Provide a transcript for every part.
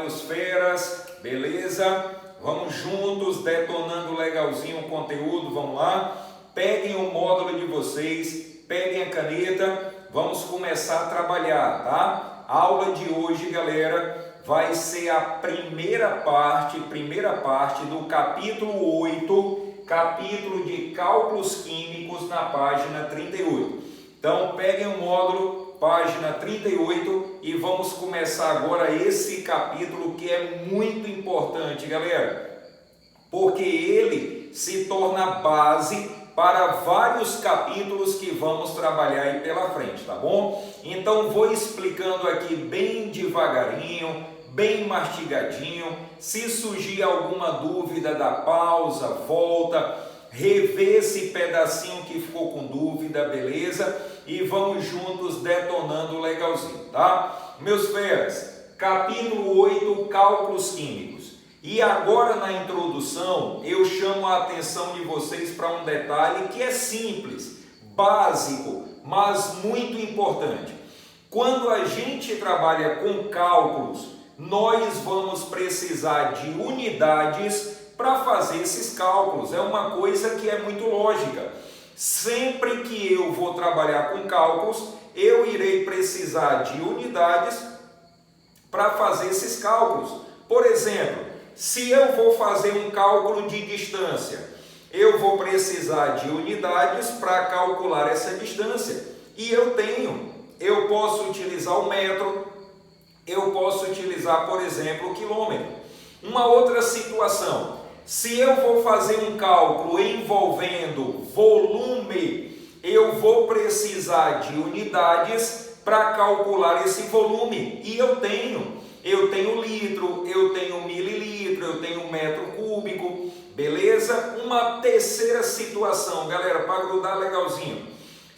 meus feras, beleza? Vamos juntos, detonando legalzinho o conteúdo, vamos lá? Peguem o módulo de vocês, peguem a caneta, vamos começar a trabalhar, tá? A aula de hoje, galera, vai ser a primeira parte do capítulo 8, capítulo de cálculos químicos na página 38. Então, peguem o módulo, página 38, e vamos começar agora esse capítulo que é muito importante, galera, porque ele se torna base para vários capítulos que vamos trabalhar aí pela frente, tá bom? Então, vou explicando aqui bem devagarinho, bem mastigadinho. Se surgir alguma dúvida, dá pausa, volta, rever esse pedacinho que ficou com dúvida, beleza? E vamos juntos detonando legalzinho, tá? Meus feras, capítulo 8, cálculos químicos. E agora na introdução eu chamo a atenção de vocês para um detalhe que é simples, básico, mas muito importante. Quando a gente trabalha com cálculos, nós vamos precisar de unidades para fazer esses cálculos. É uma coisa que é muito lógica. Sempre que eu vou trabalhar com cálculos, eu irei precisar de unidades para fazer esses cálculos. Por exemplo, se eu vou fazer um cálculo de distância, eu vou precisar de unidades para calcular essa distância. E eu posso utilizar o metro, eu posso utilizar, por exemplo, o quilômetro. Uma outra situação, se eu vou fazer um cálculo envolvendo volume, eu vou precisar de unidades para calcular esse volume. E eu tenho litro, eu tenho mililitro, eu tenho metro cúbico, beleza? Uma terceira situação, galera, para grudar legalzinho.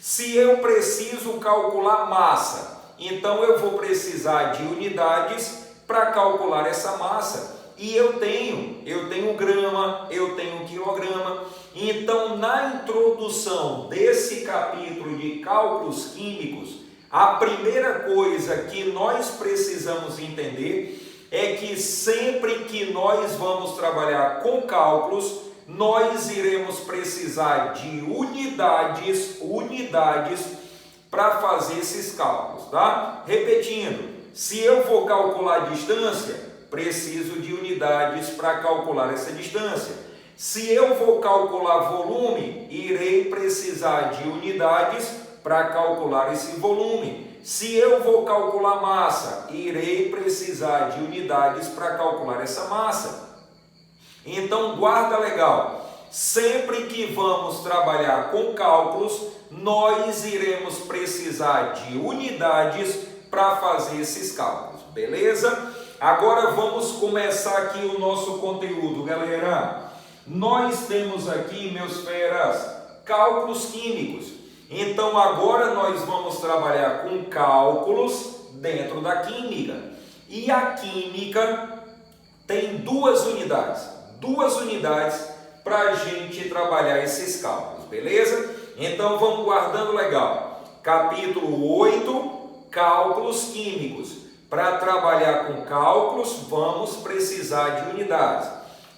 Se eu preciso calcular massa, então eu vou precisar de unidades para calcular essa massa. E eu tenho grama, eu tenho quilograma. Então, na introdução desse capítulo de cálculos químicos, a primeira coisa que nós precisamos entender é que sempre que nós vamos trabalhar com cálculos, nós iremos precisar de unidades para fazer esses cálculos, tá? Repetindo, se eu vou calcular a distância, preciso de unidades para calcular essa distância. Se eu vou calcular volume, irei precisar de unidades para calcular esse volume. Se eu vou calcular massa, irei precisar de unidades para calcular essa massa. Então, guarda legal. Sempre que vamos trabalhar com cálculos, nós iremos precisar de unidades para fazer esses cálculos, beleza? Agora vamos começar aqui o nosso conteúdo, galera. Nós temos aqui, meus feras, cálculos químicos. Então agora nós vamos trabalhar com cálculos dentro da química. E a química tem duas unidades para a gente trabalhar esses cálculos, beleza? Então vamos guardando legal. Capítulo 8, cálculos químicos. Para trabalhar com cálculos, vamos precisar de unidades.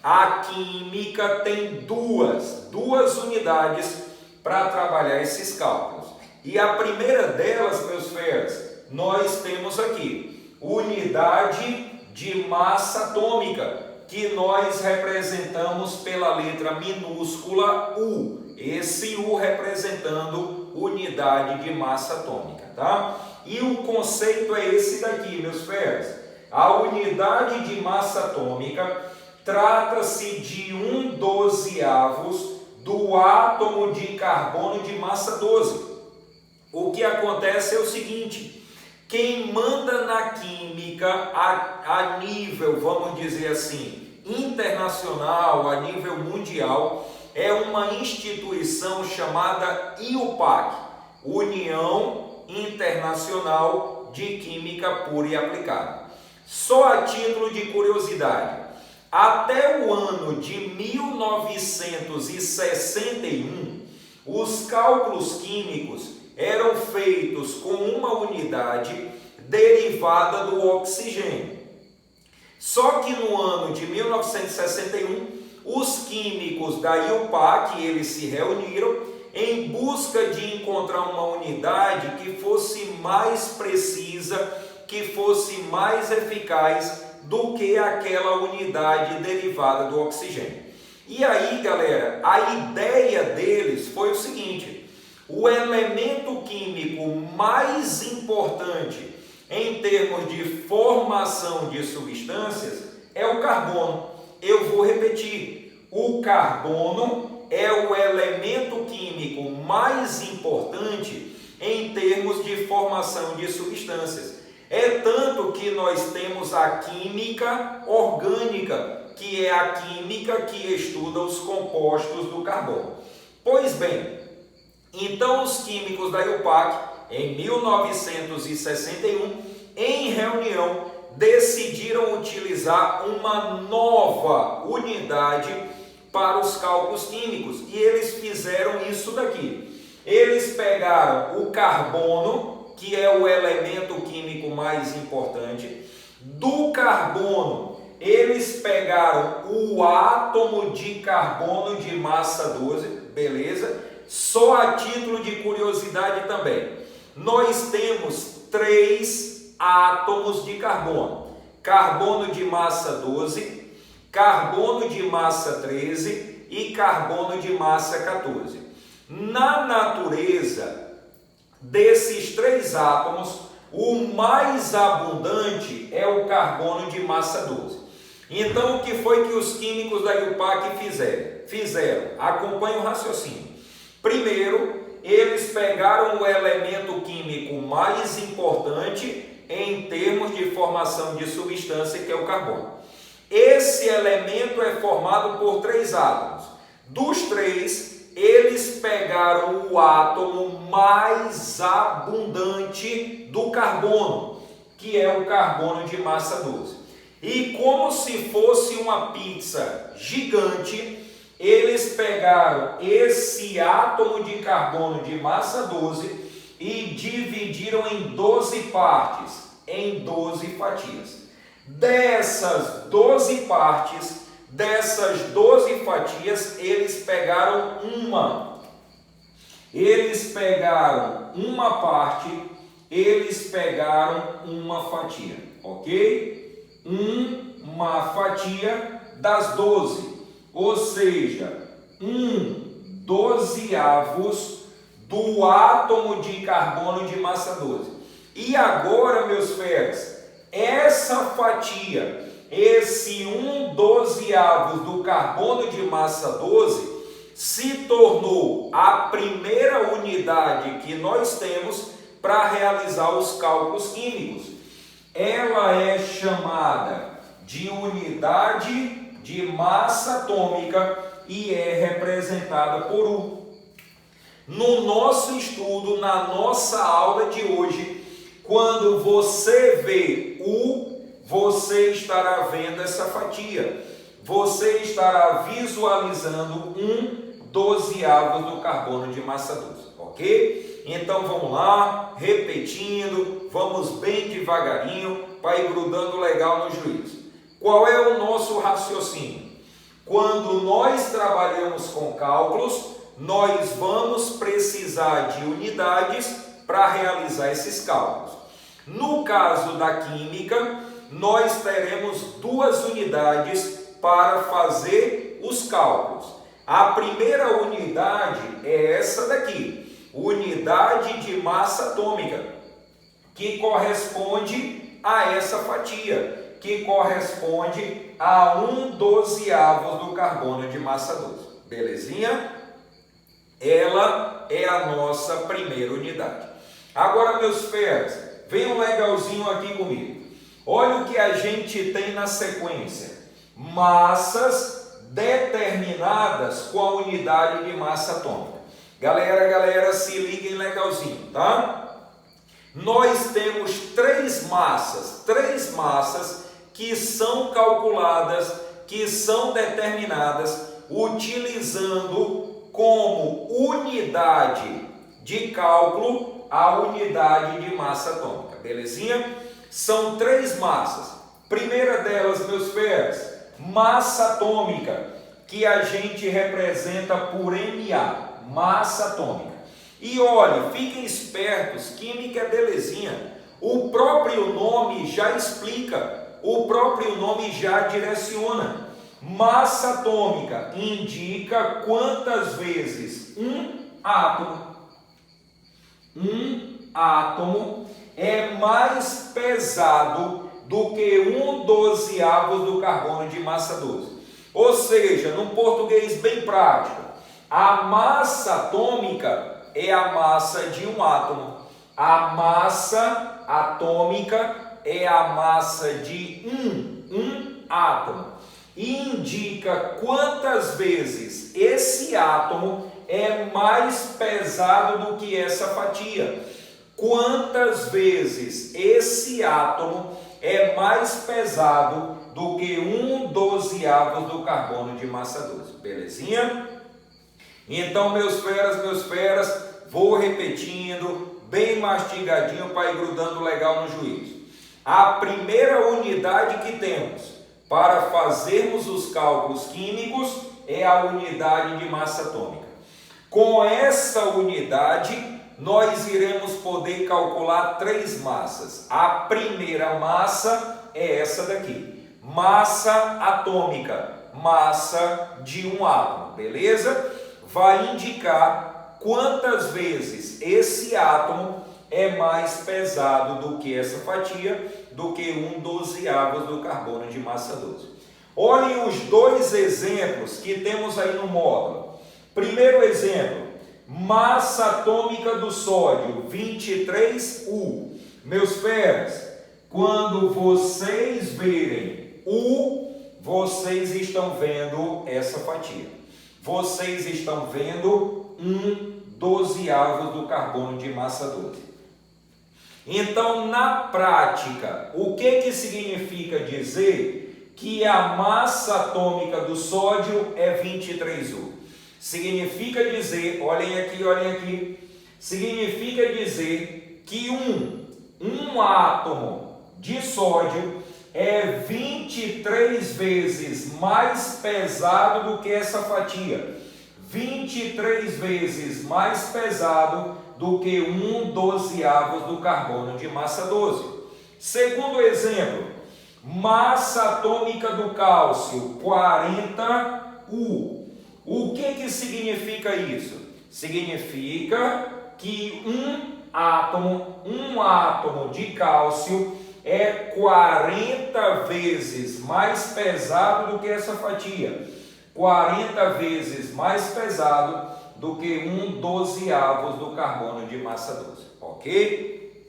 A química tem duas unidades para trabalhar esses cálculos. E a primeira delas, meus feras, nós temos aqui unidade de massa atômica, que nós representamos pela letra minúscula U. Esse U representando unidade de massa atômica, tá? E o conceito é esse daqui, meus feras. A unidade de massa atômica trata-se de 1/12 do átomo de carbono de massa 12. O que acontece é o seguinte: quem manda na química a nível, vamos dizer assim, internacional, a nível mundial, é uma instituição chamada IUPAC, União Internacional de Química Pura e Aplicada. Só a título de curiosidade, até o ano de 1961, os cálculos químicos eram feitos com uma unidade derivada do oxigênio. Só que no ano de 1961, os químicos da IUPAC, eles se reuniram em busca de encontrar uma unidade que fosse mais precisa, que fosse mais eficaz do que aquela unidade derivada do oxigênio. E aí, galera, a ideia deles foi o seguinte: o elemento químico mais importante em termos de formação de substâncias é o carbono. Eu vou repetir: o carbono é o elemento químico mais importante em termos de formação de substâncias. É tanto que nós temos a química orgânica, que é a química que estuda os compostos do carbono. Pois bem, então os químicos da IUPAC, em 1961, em reunião, decidiram utilizar uma nova unidade para os cálculos químicos, e eles fizeram isso daqui. Eles pegaram o carbono, que é o elemento químico mais importante. Do carbono, eles pegaram o átomo de carbono de massa 12, beleza? Só a título de curiosidade também, nós temos 3 átomos de carbono: carbono de massa 12, carbono de massa 13 e carbono de massa 14. Na natureza, desses 3 átomos, o mais abundante é o carbono de massa 12. Então, o que foi que os químicos da IUPAC fizeram? Acompanhe o raciocínio. Primeiro, eles pegaram o elemento químico mais importante em termos de formação de substância, que é o carbono. Esse elemento é formado por 3 átomos. Dos 3, eles pegaram o átomo mais abundante do carbono, que é o carbono de massa 12. E como se fosse uma pizza gigante, eles pegaram esse átomo de carbono de massa 12 e dividiram em 12 partes, em 12 fatias. Dessas 12 partes, dessas 12 fatias, eles pegaram uma. Eles pegaram uma parte, eles pegaram uma fatia, ok? Uma fatia das 12, ou seja, 1/12 do átomo de carbono de massa 12. E agora, meus feras, essa fatia, esse 1/12 do carbono de massa 12, se tornou a primeira unidade que nós temos para realizar os cálculos químicos. Ela é chamada de unidade de massa atômica e é representada por U. No nosso estudo, na nossa aula de hoje, quando você vê U, você estará vendo essa fatia. Você estará visualizando 1/12 do carbono de massa 12, ok? Então vamos lá, repetindo, vamos bem devagarinho para ir grudando legal no juízo. Qual é o nosso raciocínio? Quando nós trabalhamos com cálculos, nós vamos precisar de unidades para realizar esses cálculos. No caso da química, nós teremos 2 unidades para fazer os cálculos. A primeira unidade é essa daqui, unidade de massa atômica, que corresponde a essa fatia, que corresponde a 1/12 do carbono de massa 12. Belezinha? Ela é a nossa primeira unidade. Agora, meus feras, venham legalzinho aqui comigo. Olha o que a gente tem na sequência: massas determinadas com a unidade de massa atômica. Galera, se liguem legalzinho, tá? Nós temos 3 massas que são calculadas, que são determinadas utilizando como unidade de cálculo a unidade de massa atômica, belezinha? São 3 massas. Primeira delas, meus feras, massa atômica, que a gente representa por MA, massa atômica. E olha, fiquem espertos, química é belezinha. O próprio nome já explica, o próprio nome já direciona. Massa atômica indica quantas vezes um átomo é mais pesado do que 1/12 do carbono de massa 12. Ou seja, num português bem prático, a massa atômica é a massa de um átomo. A massa atômica é a massa de um átomo. E indica quantas vezes esse átomo é mais pesado do que essa fatia. Quantas vezes esse átomo é mais pesado do que 1/12 do carbono de massa 12. Belezinha? Então, meus feras, vou repetindo, bem mastigadinho para ir grudando legal no juízo. A primeira unidade que temos para fazermos os cálculos químicos é a unidade de massa atômica. Com essa unidade, nós iremos poder calcular 3 massas. A primeira massa é essa daqui, massa atômica, massa de um átomo, beleza? Vai indicar quantas vezes esse átomo é mais pesado do que essa fatia, do que 1/12 do carbono de massa 12. Olhem os dois exemplos que temos aí no módulo. Primeiro exemplo, massa atômica do sódio, 23U. Meus feras, quando vocês verem U, vocês estão vendo essa fatia. Vocês estão vendo 1/12 do carbono de massa 12. Então, na prática, o que significa dizer que a massa atômica do sódio é 23U? Significa dizer, olhem aqui, significa dizer que um átomo de sódio é 23 vezes mais pesado do que essa fatia. 23 vezes mais pesado do que 1/12 do carbono de massa 12. Segundo exemplo, massa atômica do cálcio, 40U. O que significa isso? Significa que um átomo de cálcio é 40 vezes mais pesado do que essa fatia. 40 vezes mais pesado do que 1/12 do carbono de massa 12. Ok?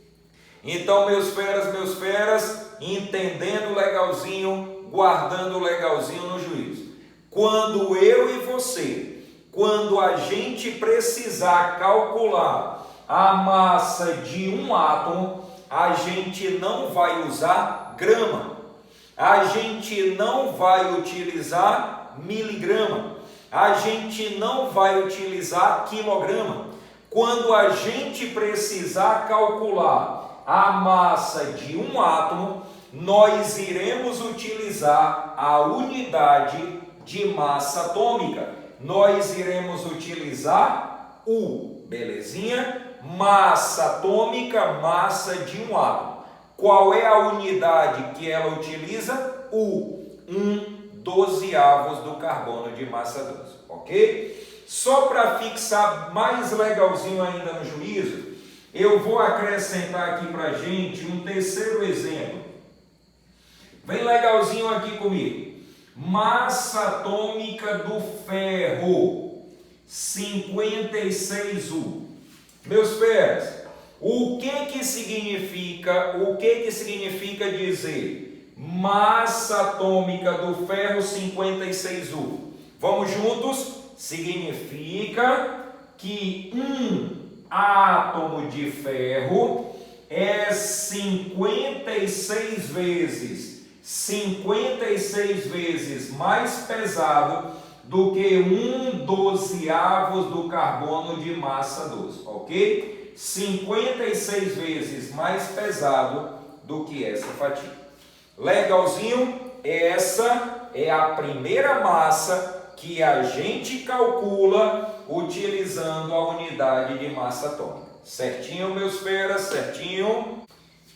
Então, meus feras, entendendo legalzinho, guardando legalzinho no juízo. Quando eu e você, quando a gente precisar calcular a massa de um átomo, a gente não vai usar grama, a gente não vai utilizar miligrama, a gente não vai utilizar quilograma. Quando a gente precisar calcular a massa de um átomo, nós iremos utilizar a unidade de massa atômica. Nós iremos utilizar U, belezinha? Massa atômica, massa de um átomo. Qual é a unidade que ela utiliza? U, 1/12 do carbono de massa 12, ok? Só para fixar mais legalzinho ainda no juízo, eu vou acrescentar aqui para a gente um terceiro exemplo. Vem legalzinho aqui comigo. Massa atômica do ferro, 56U. Meus feras, o que significa dizer massa atômica do ferro 56U? Vamos juntos? Significa que um átomo de ferro é 56 vezes mais pesado do que 1/12 do carbono de massa 12, ok? 56 vezes mais pesado do que essa fatia. Legalzinho? Essa é a primeira massa que a gente calcula utilizando a unidade de massa atômica. Certinho, meus feras? Certinho?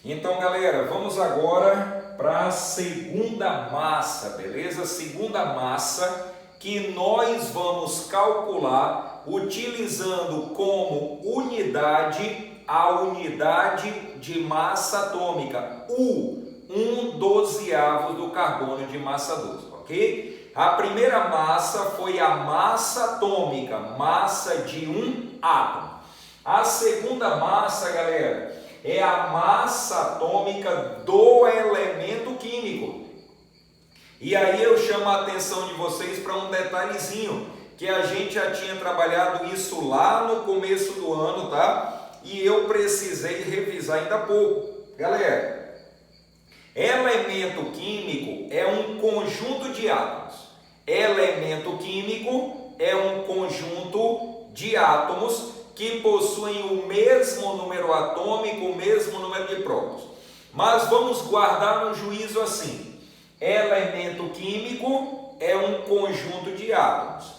Então, galera, vamos agora para a segunda massa, beleza? Segunda massa que nós vamos calcular utilizando como unidade a unidade de massa atômica, U, 1/12 do carbono de massa 12, ok? A primeira massa foi a massa atômica, massa de um átomo. A segunda massa, galera, é a massa atômica do elemento químico. E aí eu chamo a atenção de vocês para um detalhezinho, que a gente já tinha trabalhado isso lá no começo do ano, tá? E eu precisei revisar ainda há pouco. Galera, elemento químico é um conjunto de átomos. Elemento químico é um conjunto de átomos que possuem o mesmo número atômico, o mesmo número de prótons. Mas vamos guardar um juízo assim. Elemento químico é um conjunto de átomos.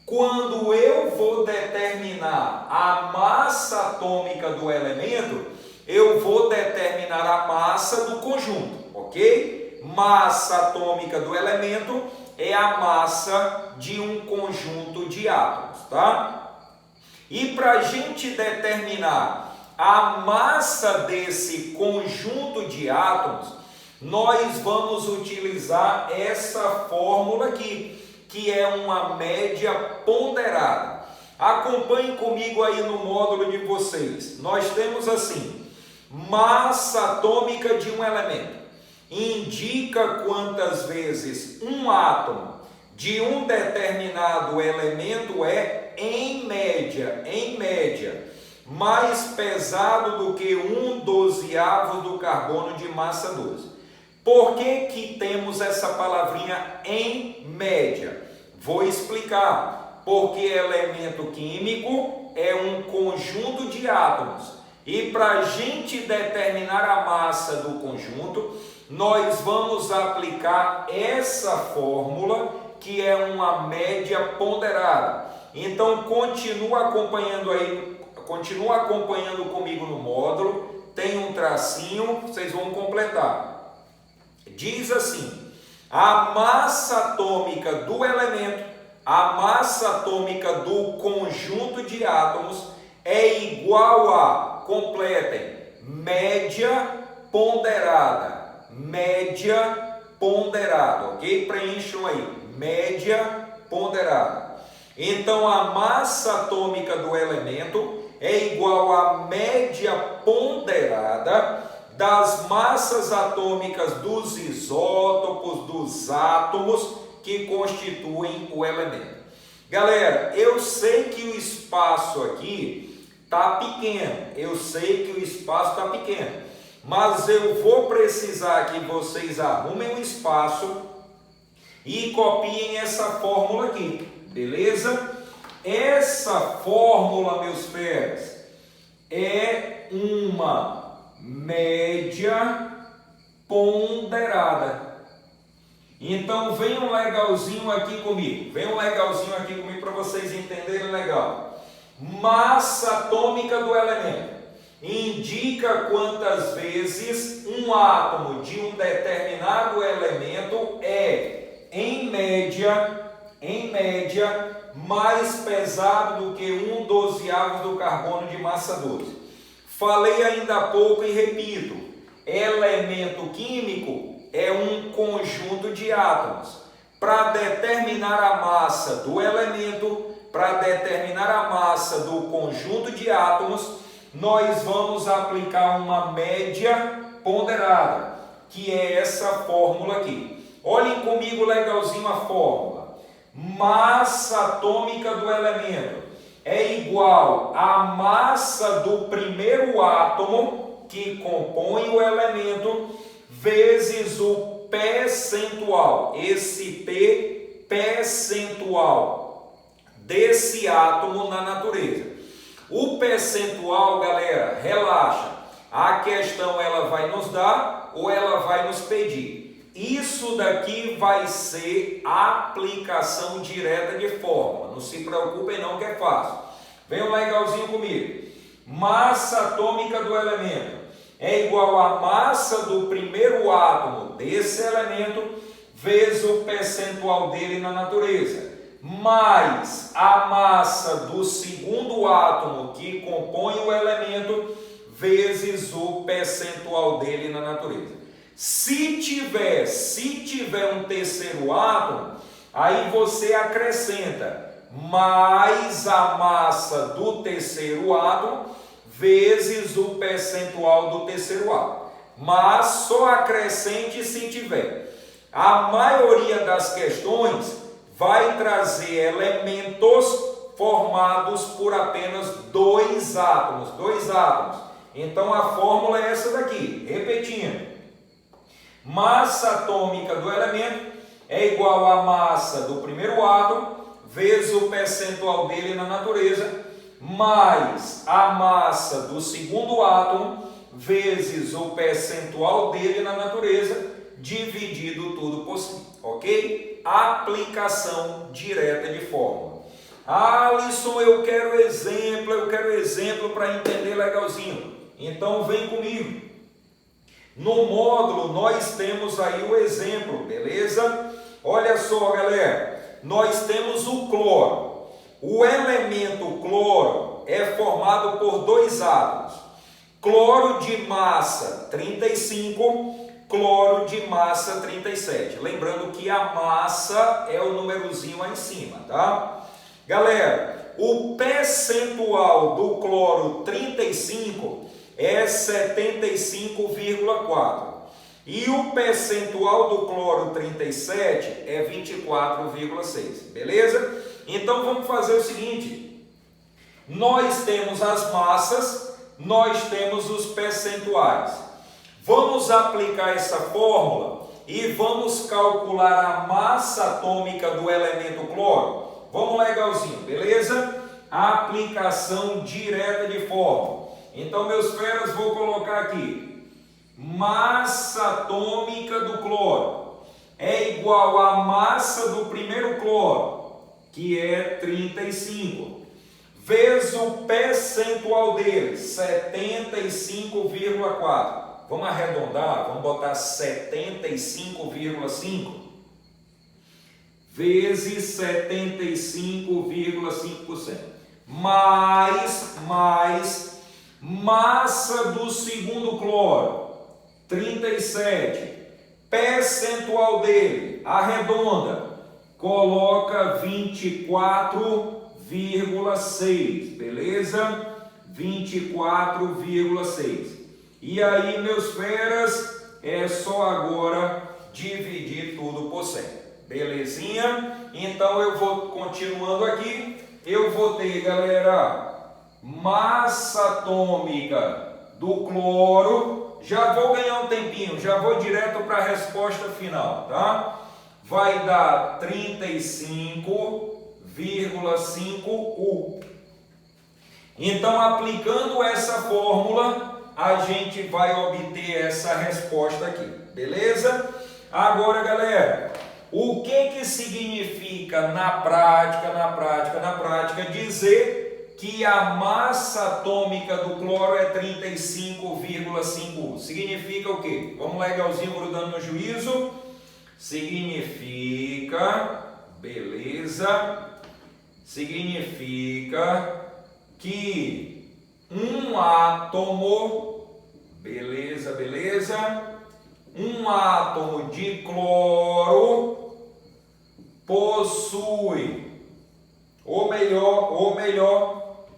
Quando eu vou determinar a massa atômica do elemento, eu vou determinar a massa do conjunto, ok? Massa atômica do elemento é a massa de um conjunto de átomos, tá? E para a gente determinar a massa desse conjunto de átomos, nós vamos utilizar essa fórmula aqui, que é uma média ponderada. Acompanhe comigo aí no módulo de vocês. Nós temos assim, massa atômica de um elemento. Indica quantas vezes um átomo de um determinado elemento é, em média, mais pesado do que 1/12 do carbono de massa 12. Por que que temos essa palavrinha em média? Vou explicar. Porque elemento químico é um conjunto de átomos. E para a gente determinar a massa do conjunto, nós vamos aplicar essa fórmula, que é uma média ponderada. Então, continua acompanhando comigo no módulo. Tem um tracinho, vocês vão completar. Diz assim, a massa atômica do elemento, a massa atômica do conjunto de átomos é igual a, completem, média ponderada, ok? Preencham aí, média ponderada. Então, a massa atômica do elemento é igual à média ponderada das massas atômicas dos isótopos, dos átomos que constituem o elemento. Galera, eu sei que o espaço aqui está pequeno, mas eu vou precisar que vocês arrumem um espaço e copiem essa fórmula aqui, beleza? Essa fórmula, meus feras, é uma média ponderada. Então venham legalzinho aqui comigo, para vocês entenderem legal. Massa atômica do elemento indica quantas vezes um átomo de um determinado elemento é, em média, mais pesado do que 1/12 do carbono de massa 12. Falei ainda há pouco e repito, elemento químico é um conjunto de átomos. Para determinar a massa do elemento, para determinar a massa do conjunto de átomos, nós vamos aplicar uma média ponderada, que é essa fórmula aqui. Olhem comigo legalzinho a fórmula. Massa atômica do elemento é igual à massa do primeiro átomo que compõe o elemento vezes o percentual, esse P percentual desse átomo na natureza. O percentual, galera, relaxa, a questão ela vai nos dar ou ela vai nos pedir. Isso daqui vai ser aplicação direta de fórmula. Não se preocupem não que é fácil. Venham legalzinho comigo. Massa atômica do elemento é igual à massa do primeiro átomo desse elemento vezes o percentual dele na natureza, mais a massa do segundo átomo que compõe o elemento vezes o percentual dele na natureza. Se tiver um terceiro átomo, aí você acrescenta mais a massa do terceiro átomo vezes o percentual do terceiro átomo. Mas só acrescente se tiver. A maioria das questões vai trazer elementos formados por apenas dois átomos. Então a fórmula é essa daqui, repetindo. Massa atômica do elemento é igual à massa do primeiro átomo vezes o percentual dele na natureza, mais a massa do segundo átomo vezes o percentual dele na natureza, dividido tudo por 100, ok? Aplicação direta de fórmula. Alisson, eu quero exemplo para entender legalzinho. Então vem comigo. No módulo nós temos aí o exemplo, beleza? Olha só, galera, nós temos o cloro. O elemento cloro é formado por dois átomos. Cloro de massa 35, cloro de massa 37. Lembrando que a massa é o númerozinho lá em cima, tá? Galera, o percentual do cloro 35 é 75,4 e o percentual do cloro 37 é 24,6, beleza? Então vamos fazer o seguinte, nós temos as massas, nós temos os percentuais, vamos aplicar essa fórmula e vamos calcular a massa atômica do elemento cloro. Vamos legalzinho, beleza? Aplicação direta de fórmula. Então, meus feras, vou colocar aqui. Massa atômica do cloro é igual à massa do primeiro cloro, que é 35, vezes o percentual dele, 75,4. Vamos arredondar, vamos botar 75,5 vezes 75,5%. Mais massa do segundo cloro, 37, percentual dele, arredonda, coloca 24,6, beleza? 24,6. E aí, meus feras, é só agora dividir tudo por 100, belezinha? Então eu vou continuando aqui, eu vou ter, galera, massa atômica do cloro, já vou ganhar um tempinho, já vou direto para a resposta final, tá? Vai dar 35,5U. Então, aplicando essa fórmula, a gente vai obter essa resposta aqui, beleza? Agora, galera, o que significa na prática dizer que a massa atômica do cloro é 35,5U. Significa o quê? Vamos legalzinho grudando no juízo. Significa, beleza, significa que um átomo, um átomo de cloro possui, ou melhor,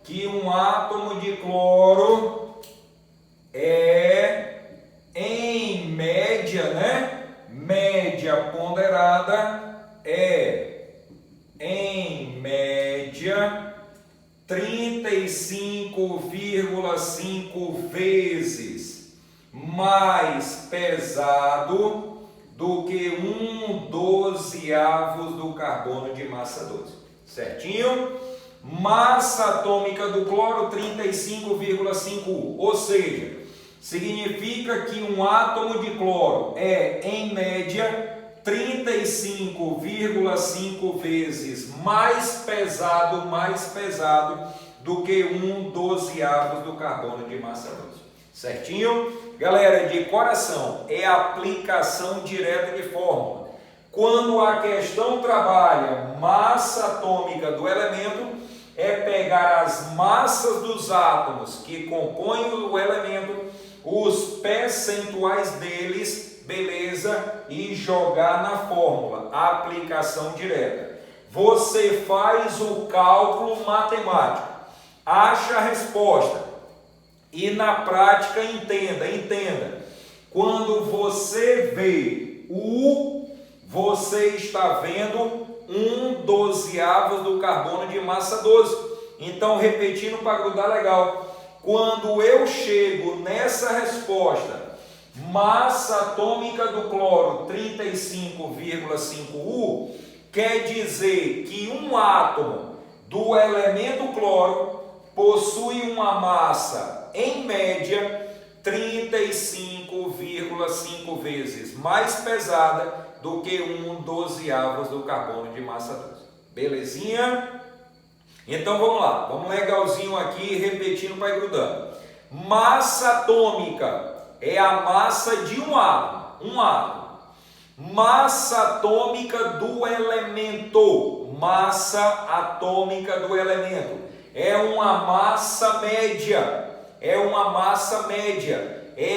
que um átomo de cloro é, em média, né? Média ponderada é, em média, 35,5 vezes mais pesado do que 1/12 do carbono de massa 12. Certinho? Massa atômica do cloro 35,5U. Ou seja, significa que um átomo de cloro é, em média, 35,5 vezes mais pesado do que 1/12 do carbono de massa 12. Certinho? Galera, de coração, é aplicação direta de fórmula. Quando a questão trabalha massa atômica do elemento, é pegar as massas dos átomos que compõem o elemento, os percentuais deles, beleza, e jogar na fórmula, aplicação direta. Você faz o cálculo matemático, acha a resposta e na prática entenda. Quando você vê você está vendo 1/12 do carbono de massa 12. Então, repetindo para grudar legal, quando eu chego nessa resposta, massa atômica do cloro 35,5U, quer dizer que um átomo do elemento cloro possui uma massa, em média, 35,5 vezes mais pesada do que 1/12 do carbono de massa 12. Belezinha? Então vamos lá, vamos legalzinho aqui, repetindo para ir grudando. Massa atômica é a massa de um átomo. Massa atômica do elemento, é uma massa média, é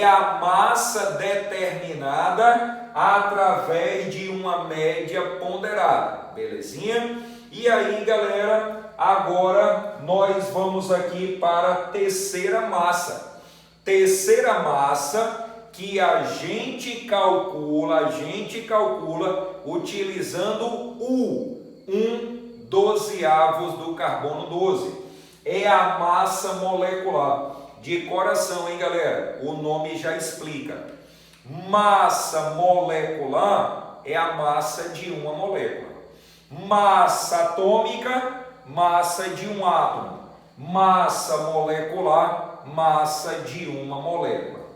a massa determinada através de uma média ponderada, belezinha? E aí, galera, agora nós vamos aqui para a terceira massa. Terceira massa que a gente calcula utilizando o 1/12 do carbono 12. É a massa molecular. De coração, hein, galera? O nome já explica. Massa molecular é a massa de uma molécula. Massa atômica, massa de um átomo. Massa molecular, massa de uma molécula.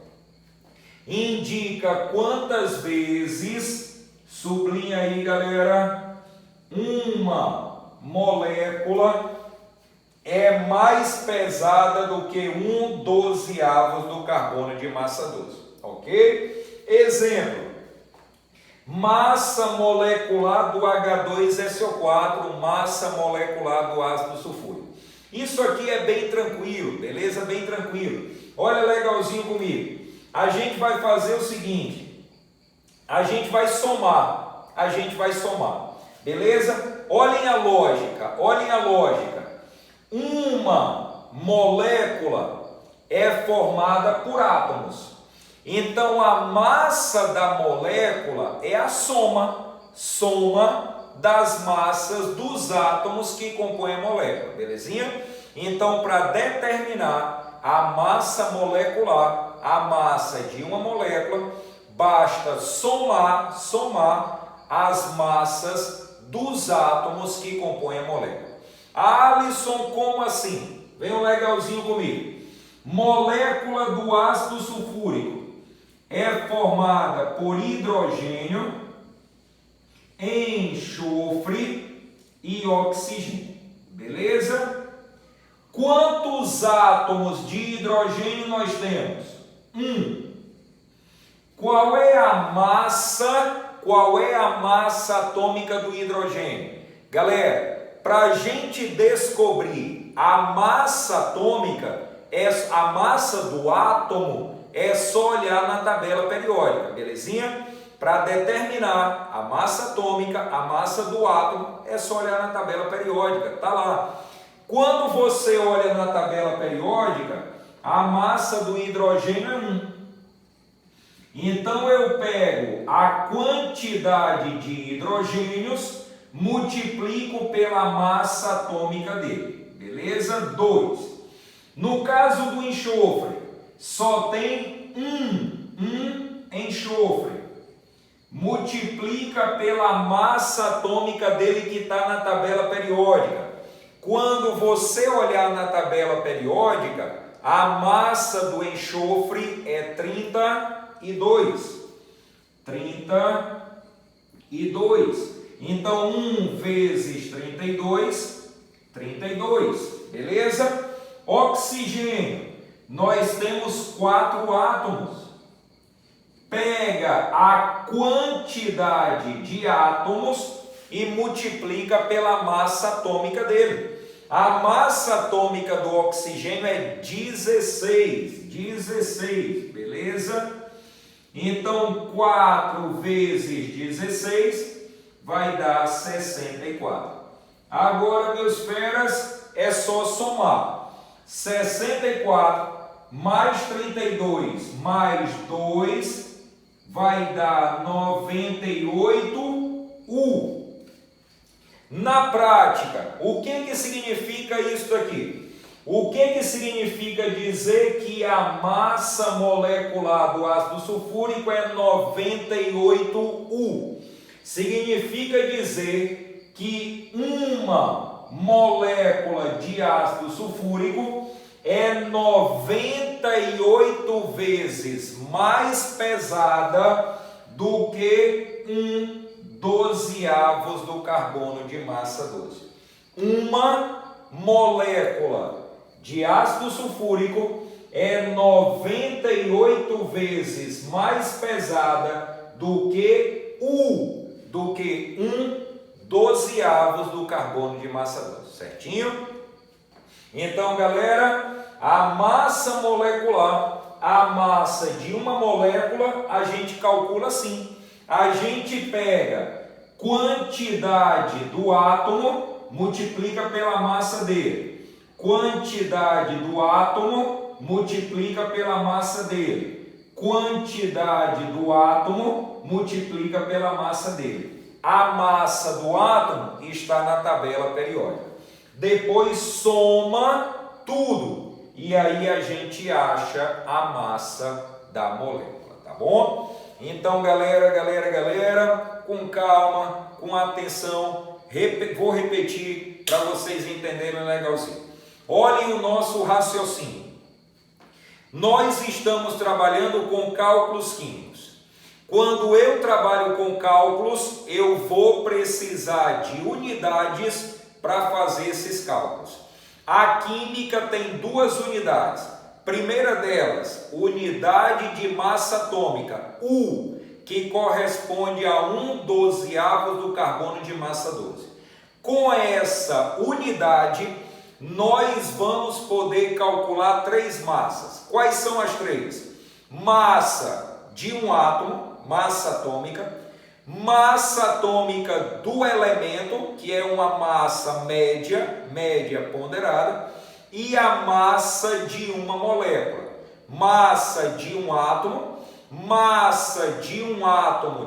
Indica quantas vezes, sublinha aí, galera, uma molécula é mais pesada do que 1/12 do carbono de massa 12, ok? Exemplo, massa molecular do H2SO4, massa molecular do ácido sulfúrico. Isso aqui é bem tranquilo, beleza? Bem tranquilo. Olha legalzinho comigo. A gente vai fazer o seguinte, a gente vai somar, beleza? Olhem a lógica. Uma molécula é formada por átomos. Então, a massa da molécula é a soma das massas dos átomos que compõem a molécula, belezinha? Então, para determinar a massa molecular, a massa de uma molécula, basta somar as massas dos átomos que compõem a molécula. Alisson, como assim? Venham legalzinho comigo. Molécula do ácido sulfúrico é formada por hidrogênio, enxofre e oxigênio. Beleza? Quantos átomos de hidrogênio nós temos? 1. Qual é a massa atômica do hidrogênio? Galera, para a gente descobrir a massa atômica, a massa do átomo, é só olhar na tabela periódica, belezinha? Para determinar a massa atômica, a massa do átomo, é só olhar na tabela periódica, tá lá. Quando você olha na tabela periódica, a massa do hidrogênio é 1. Então eu pego a quantidade de hidrogênios, multiplico pela massa atômica dele, beleza? 2. No caso do enxofre, só tem um enxofre. Multiplica pela massa atômica dele que está na tabela periódica. Quando você olhar na tabela periódica, A massa do enxofre é 32. 32. Então, 1 vezes 32, 32. Beleza? Oxigênio. Nós temos 4 átomos. Pega a quantidade de átomos e multiplica pela massa atômica dele. A massa atômica do oxigênio é 16. 16, beleza? Então, 4 vezes 16 vai dar 64. Agora, meus feras, é só somar. 64 mais 32 mais 2 vai dar 98U. Na prática, o que significa isso aqui? O que significa dizer que a massa molecular do ácido sulfúrico é 98U? Significa dizer que uma molécula de ácido sulfúrico é 98 vezes mais pesada do que 1/12 do carbono de massa 12. Uma molécula de ácido sulfúrico é 98 vezes mais pesada do que 1/12 do carbono de massa 12, certinho? Então, galera, a massa molecular, a massa de uma molécula, a gente calcula assim. A gente pega quantidade do átomo, multiplica pela massa dele. Quantidade do átomo, multiplica pela massa dele. Quantidade do átomo, multiplica pela massa dele. A massa do átomo está na tabela periódica. Depois soma tudo e aí a gente acha a massa da molécula, tá bom? Então, galera, com calma, com atenção, vou repetir para vocês entenderem legalzinho. Olhem o nosso raciocínio. Nós estamos trabalhando com cálculos químicos. Quando eu trabalho com cálculos, eu vou precisar de unidades para fazer esses cálculos. A química tem 2 unidades. Primeira delas, unidade de massa atômica, U, que corresponde a 1/12 do carbono de massa 12. Com essa unidade, nós vamos poder calcular 3 massas. Quais são as 3? Massa de um átomo, massa atômica do elemento, que é uma massa média ponderada, e a massa de uma molécula. Massa de um átomo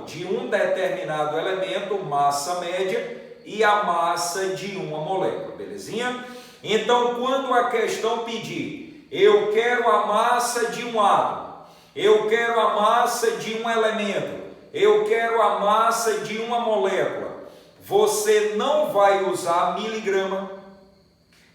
de um determinado elemento, massa média, e a massa de uma molécula, belezinha? Então, quando a questão pedir, eu quero a massa de um átomo, eu quero a massa de um elemento, eu quero a massa de uma molécula, você não vai usar miligrama,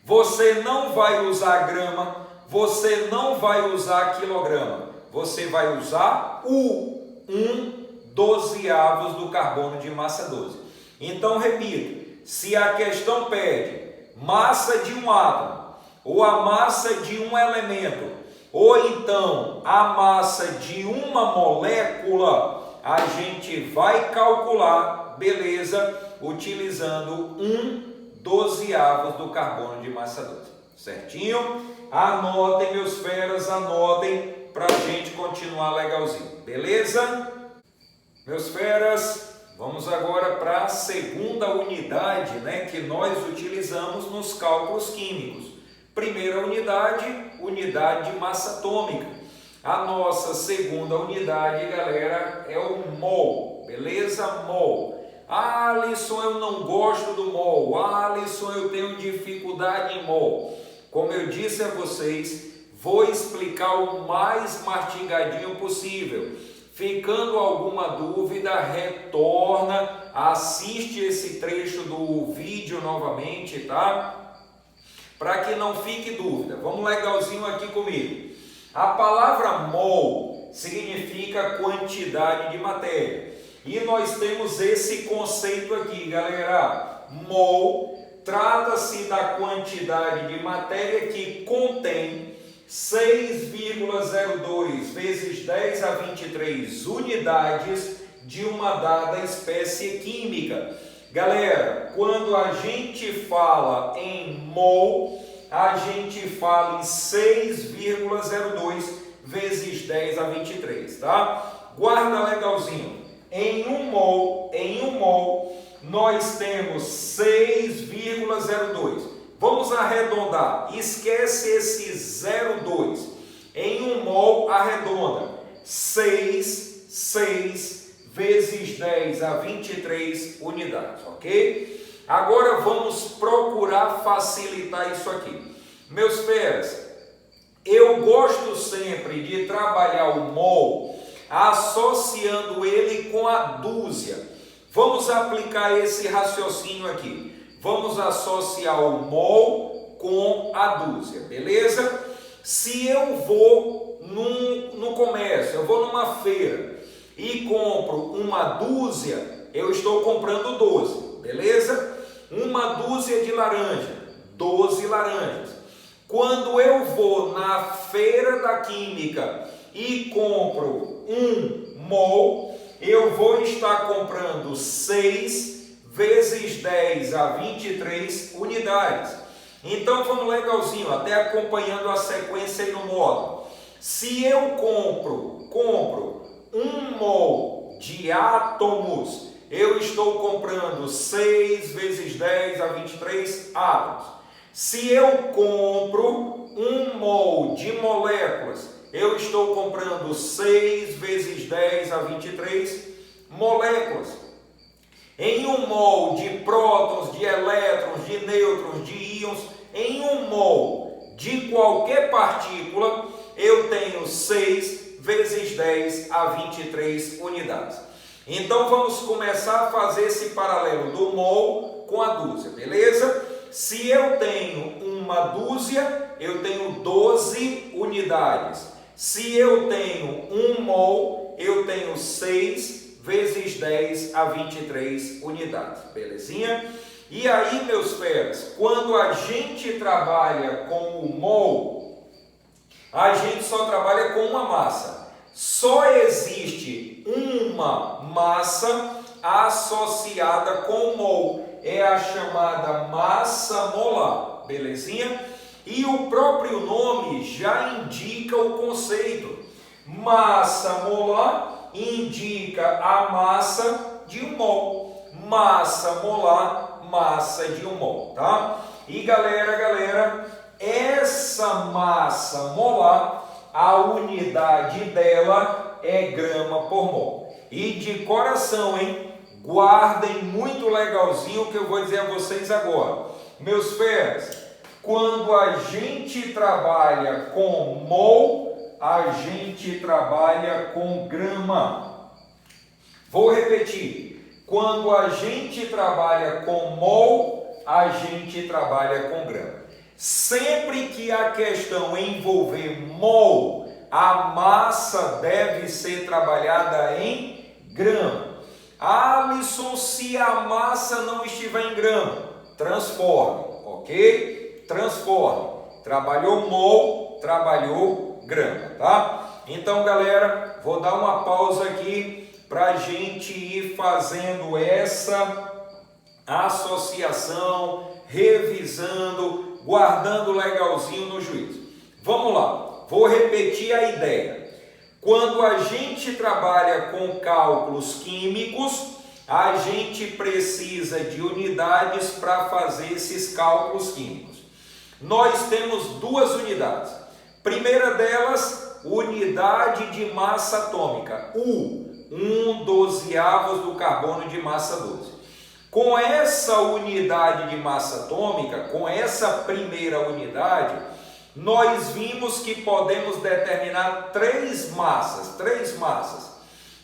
você não vai usar grama, você não vai usar quilograma, você vai usar o 1/12 do carbono de massa 12. Então, repito, se a questão pede massa de um átomo, ou a massa de um elemento, ou então a massa de uma molécula, a gente vai calcular, beleza, utilizando 1/12 do carbono de massa 12, certinho? Anotem, meus feras, anotem para a gente continuar legalzinho, beleza? Meus feras, vamos agora para a segunda unidade, né, que nós utilizamos nos cálculos químicos. Primeira unidade, unidade de massa atômica. A nossa segunda unidade, galera, é o mol, beleza? Mol. Alisson, eu não gosto do mol. Alisson, eu tenho dificuldade em mol. Como eu disse a vocês, vou explicar o mais mastigadinho possível. Ficando alguma dúvida, retorna, assiste esse trecho do vídeo novamente, tá? para que não fique dúvida. Vamos legalzinho aqui comigo. A palavra mol significa quantidade de matéria. E nós temos esse conceito aqui, galera. Mol trata-se da quantidade de matéria que contém 6,02 vezes 10 a 23 unidades de uma dada espécie química. Galera, quando a gente fala em mol, a gente fala em 6,02 vezes 10 a 23, tá? Guarda legalzinho. Em um mol, nós temos 6,02. Vamos arredondar. Esquece esse 0,2. Em um mol, arredonda. 6 vezes 10 a 23 unidades, ok? Agora vamos procurar facilitar isso aqui. Meus feras, eu gosto sempre de trabalhar o mol associando ele com a dúzia. Vamos aplicar esse raciocínio aqui. Vamos associar o mol com a dúzia, beleza? Se eu vou no comércio, eu vou numa feira e compro uma dúzia, eu estou comprando 12, beleza? Uma dúzia de laranja, 12 laranjas. Quando eu vou na feira da química e compro 1 mol, eu vou estar comprando 6 vezes 10 a 23 unidades. Então vamos legalzinho, até acompanhando a sequência aí no módulo. Se eu compro 1 mol de átomos, eu estou comprando 6 vezes 10 a 23 átomos. Se eu compro 1 mol de moléculas, eu estou comprando 6 vezes 10 a 23 moléculas. Em 1 mol de prótons, de elétrons, de nêutrons, de íons, em 1 mol de qualquer partícula, eu tenho 6 vezes 10 a 23 unidades. Então vamos começar a fazer esse paralelo do mol com a dúzia, beleza? Se eu tenho uma dúzia, eu tenho 12 unidades. Se eu tenho 1 mol, eu tenho 6 vezes 10 a 23 unidades, belezinha? E aí, meus feras, quando a gente trabalha com o mol, a gente só trabalha com uma massa. Só existe uma massa associada com o mol. É a chamada massa molar, belezinha? E o próprio nome já indica o conceito. Massa molar indica a massa de 1 mol. Massa molar, massa de 1 mol, tá? E galera, essa massa molar, a unidade dela é grama por mol. E de coração, hein? Guardem muito legalzinho o que eu vou dizer a vocês agora. Meus feras, quando a gente trabalha com mol, a gente trabalha com grama. Vou repetir. Quando a gente trabalha com mol, a gente trabalha com grama. Sempre que a questão envolver mol, a massa deve ser trabalhada em grama. Alisson, se a massa não estiver em grama, transforme, ok? Transforme. Trabalhou mol, trabalhou grama, tá? Então, galera, vou dar uma pausa aqui para a gente ir fazendo essa associação, revisando, guardando legalzinho no juízo. Vamos lá, vou repetir a ideia. Quando a gente trabalha com cálculos químicos, a gente precisa de unidades para fazer esses cálculos químicos. Nós temos 2 unidades. Primeira delas, unidade de massa atômica, U, 1/12 do carbono de massa 12. Com essa unidade de massa atômica, com essa primeira unidade, nós vimos que podemos determinar 3 massas.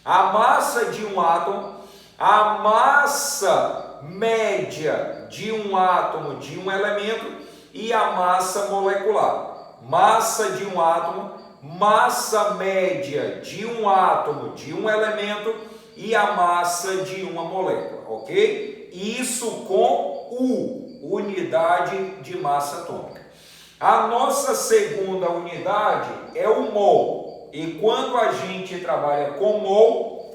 A massa de um átomo, a massa média de um átomo de um elemento e a massa molecular. Massa de um átomo, massa média de um átomo, de um elemento e a massa de uma molécula, ok? Isso com unidade de massa atômica. A nossa segunda unidade é o mol. E quando a gente trabalha com mol,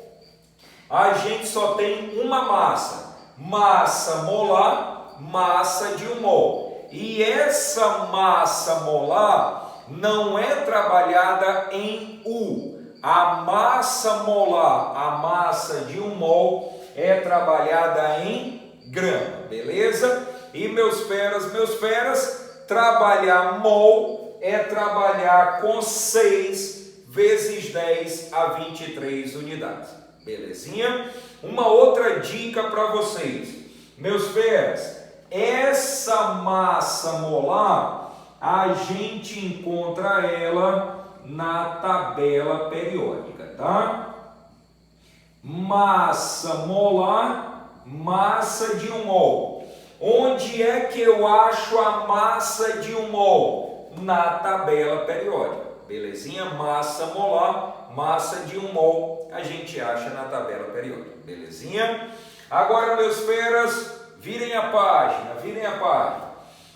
a gente só tem uma massa. Massa molar, massa de um mol. E essa massa molar não é trabalhada em U. A massa molar, a massa de um mol, é trabalhada em grama, beleza? E meus feras, trabalhar mol é trabalhar com 6 vezes 10 a 23 unidades, belezinha? Uma outra dica para vocês, meus feras, essa massa molar, a gente encontra ela na tabela periódica, tá? Massa molar, massa de um mol. Onde é que eu acho a massa de um mol? Na tabela periódica, belezinha? Massa molar, massa de um mol, a gente acha na tabela periódica, belezinha? Agora, meus feras, virem a página.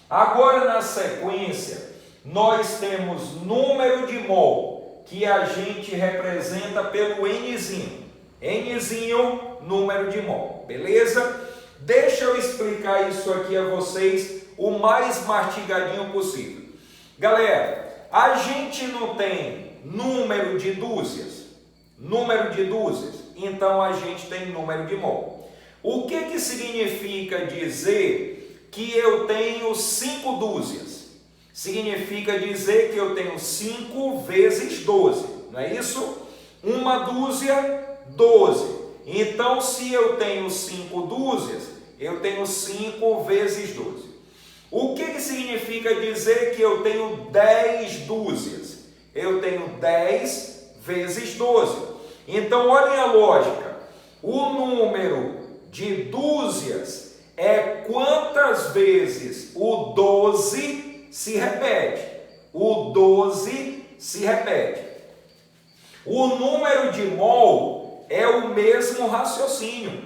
Agora, na sequência, nós temos número de mol, que a gente representa pelo Nzinho. Nzinho, número de mol, beleza? Deixa eu explicar isso aqui a vocês o mais mastigadinho possível. Galera, a gente não tem número de dúzias, então a gente tem número de mol. O que significa dizer que eu tenho 5 dúzias? Significa dizer que eu tenho 5 vezes 12, não é isso? Uma dúzia, 12. Então, se eu tenho 5 dúzias, eu tenho 5 vezes 12. O que significa dizer que eu tenho 10 dúzias? Eu tenho 10 vezes 12. Então, olhem a lógica. O número de dúzias é quantas vezes o 12 se repete. O 12 se repete. O número de mol é o mesmo raciocínio.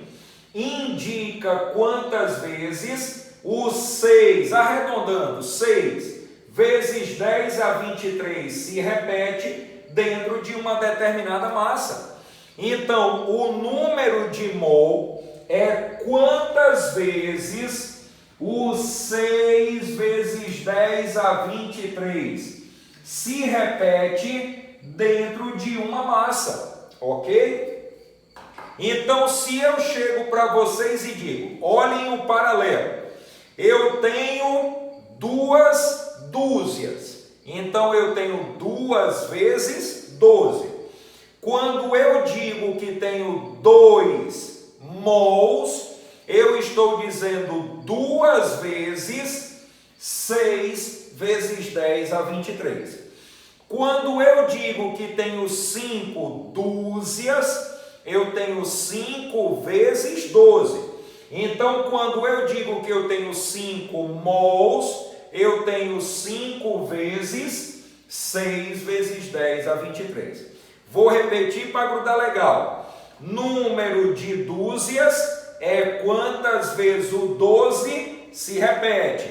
Indica quantas vezes o 6, arredondando, 6 vezes 10 a 23 se repete dentro de uma determinada massa. Então, o número de mol é quantas vezes o 6 vezes 10 a 23 se repete dentro de uma massa, ok? Então, se eu chego para vocês e digo, olhem o paralelo, eu tenho 2 dúzias, então eu tenho 2 vezes 12. Quando eu digo que tenho 2 mols, eu estou dizendo 2 vezes 6 vezes 10 a 23. Quando eu digo que tenho 5 dúzias, eu tenho 5 vezes 12. Então, quando eu digo que eu tenho 5 mols, eu tenho 5 vezes 6 vezes 10 a 23. Vou repetir para grudar legal. Número de dúzias é quantas vezes o 12 se repete.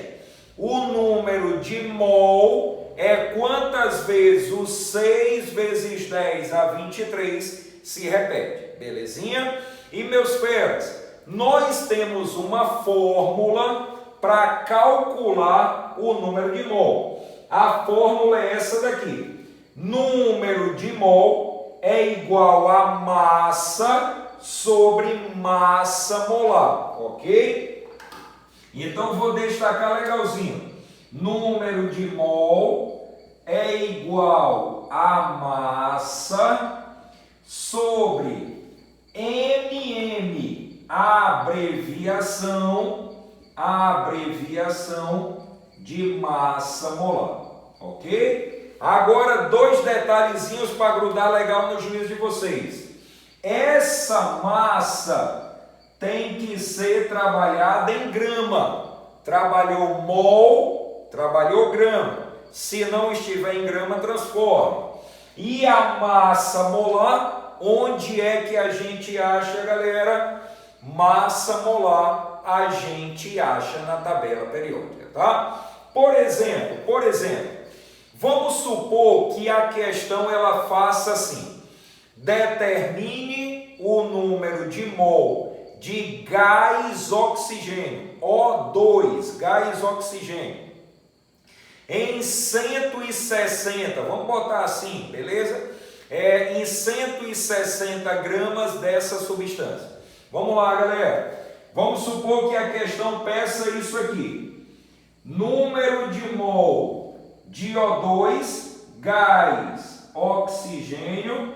O número de mol é quantas vezes o 6 vezes 10 a 23 se repete, belezinha? E meus feras, nós temos uma fórmula para calcular o número de mol. A fórmula é essa daqui. Número de mol é igual a massa sobre massa molar, ok? Então vou destacar legalzinho. Número de mol é igual a massa sobre MM, a abreviação de massa molar, ok? Agora 2 detalhezinhos para grudar legal no juízo de vocês. Essa massa tem que ser trabalhada em grama. Trabalhou mol, trabalhou grama. Se não estiver em grama, transforma. E a massa molar, onde é que a gente acha, galera? Massa molar a gente acha na tabela periódica, tá? Por exemplo, vamos supor que a questão ela faça assim: determine o número de mol de gás oxigênio, O2, gás oxigênio, em 160, vamos botar assim, beleza? Em 160 gramas dessa substância. Vamos lá, galera. Vamos supor que a questão peça isso aqui. Número de mol de O2, gás oxigênio,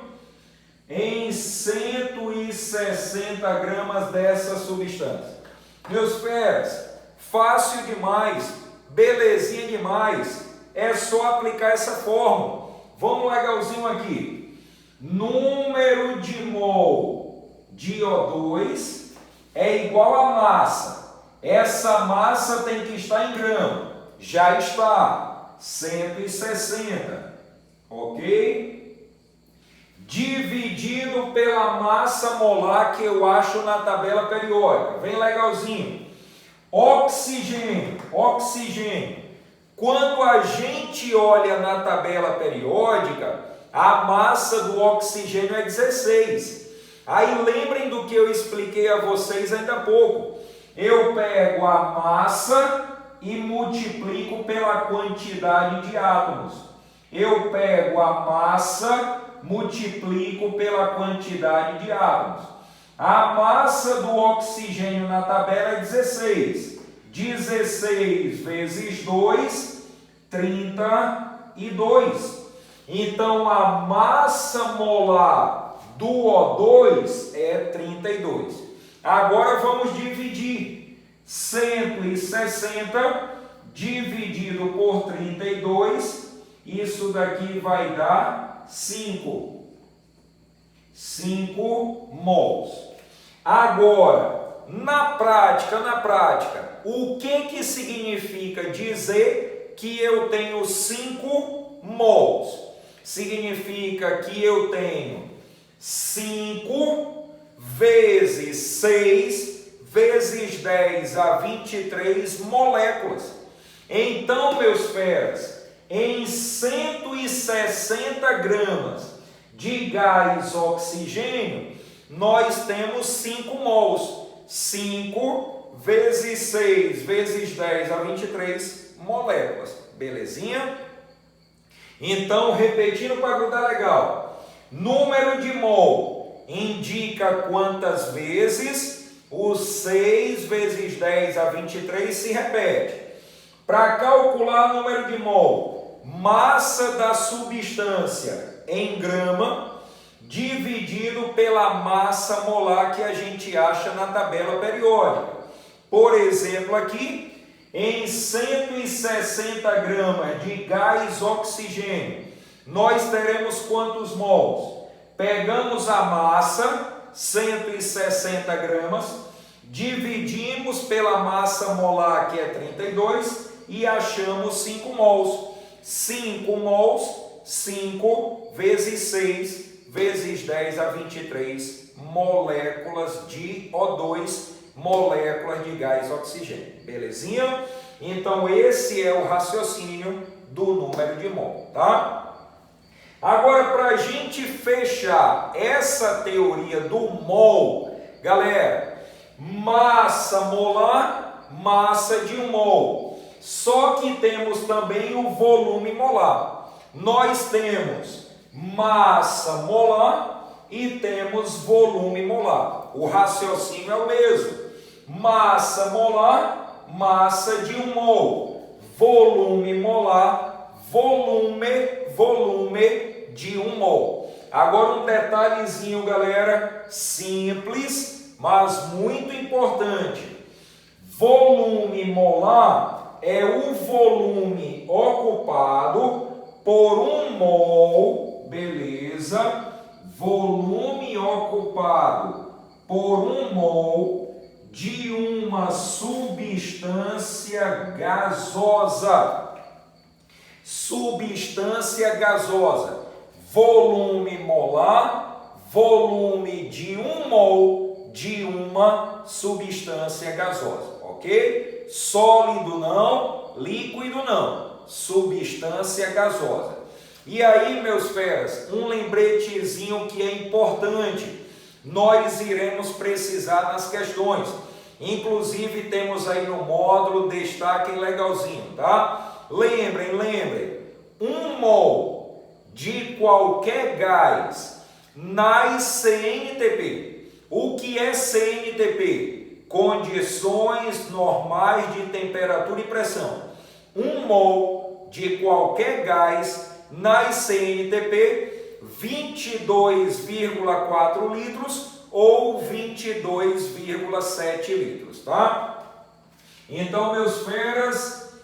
em 160 gramas dessa substância. Meus feras, fácil demais. Belezinha demais, é só aplicar essa fórmula. Vamos legalzinho aqui. Número de mol de O2 é igual a massa. Essa massa tem que estar em grama. Já está, 160, ok? Dividido pela massa molar que eu acho na tabela periódica. Vem legalzinho. Oxigênio. Quando a gente olha na tabela periódica, a massa do oxigênio é 16. Aí lembrem do que eu expliquei a vocês ainda há pouco. Eu pego a massa e multiplico pela quantidade de átomos. Eu pego a massa, multiplico pela quantidade de átomos. A massa do oxigênio na tabela é 16. 16 vezes 2, 32. Então, a massa molar do O2 é 32. Agora, vamos dividir. 160 dividido por 32, isso daqui vai dar 5. 5 mols. Agora, na prática, o que significa dizer que eu tenho 5 mols? Significa que eu tenho 5 vezes 6 vezes 10 a 23 moléculas. Então, meus feras, em 160 gramas de gás oxigênio, nós temos 5 mols. 5 vezes 6 vezes 10 a 23 moléculas. Belezinha? Então, repetindo para grudar legal. Número de mol indica quantas vezes o 6 vezes 10 a 23 se repete. Para calcular o número de mol, massa da substância em grama, dividido pela massa molar que a gente acha na tabela periódica. Por exemplo, aqui, em 160 gramas de gás oxigênio, nós teremos quantos mols? Pegamos a massa, 160 gramas, dividimos pela massa molar, que é 32, e achamos 5 mols. 5 mols, 5 vezes 6 vezes 10 a 23 moléculas de O2, moléculas de gás oxigênio. Belezinha? Então, esse é o raciocínio do número de mol, tá? Agora, para a gente fechar essa teoria do mol, galera, massa molar, massa de 1 mol. Só que temos também o volume molar. Nós temos massa molar e temos volume molar. O raciocínio é o mesmo. Massa molar, massa de 1 mol. Volume molar, volume de 1 mol. Agora um detalhezinho, galera, simples, mas muito importante. Volume molar é o volume ocupado por 1 mol, beleza? Volume ocupado por 1 mol de uma substância gasosa. Substância gasosa. Volume molar, volume de 1 mol de uma substância gasosa, ok? Sólido não, líquido não, substância gasosa. E aí, meus feras, um lembretezinho que é importante, nós iremos precisar nas questões. Inclusive, temos aí no módulo, destaque legalzinho, tá? Lembrem, 1 mol de qualquer gás nas CNTP. O que é CNTP? Condições normais de temperatura e pressão. 1 mol de qualquer gás nas CNTP, 22,4 litros ou 22,7 litros, tá? Então, meus feras,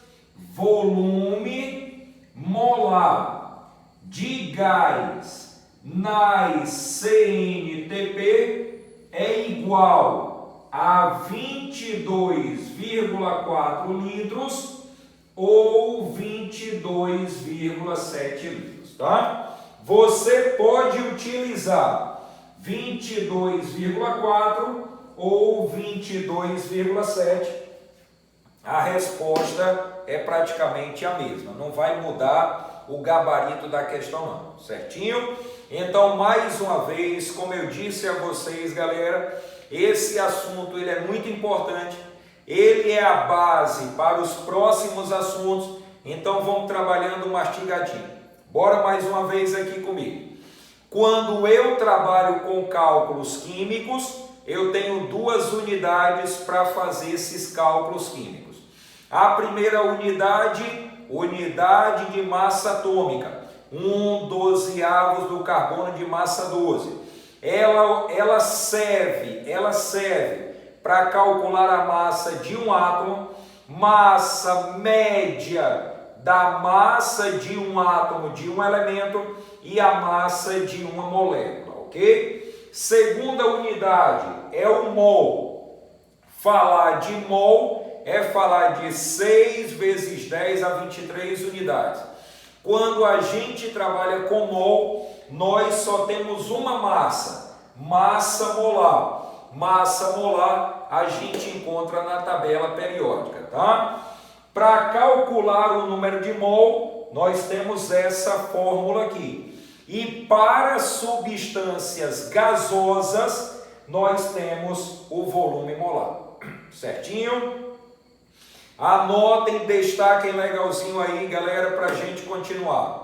volume molar de gás nas CNTP é igual a 22,4 litros ou 22,7 litros, tá? Você pode utilizar 22,4 ou 22,7. A resposta é praticamente a mesma, não vai mudar o gabarito da questão não, certinho? Então, mais uma vez, como eu disse a vocês, galera, esse assunto ele é muito importante, ele é a base para os próximos assuntos, então vamos trabalhando mastigadinho. Bora mais uma vez aqui comigo. Quando eu trabalho com cálculos químicos, eu tenho 2 unidades para fazer esses cálculos químicos. A primeira unidade de massa atômica, 1/12 do carbono de massa 12. Ela serve para calcular a massa de um átomo, massa média da massa de um átomo de um elemento e a massa de uma molécula, ok? Segunda unidade é o mol. Falar de mol é falar de 6 vezes 10 a 23 unidades. Quando a gente trabalha com mol, nós só temos uma massa, massa molar. Massa molar a gente encontra na tabela periódica, tá? Para calcular o número de mol, nós temos essa fórmula aqui. E para substâncias gasosas, nós temos o volume molar. Certinho? Anotem, destaquem legalzinho aí, galera, para a gente continuar.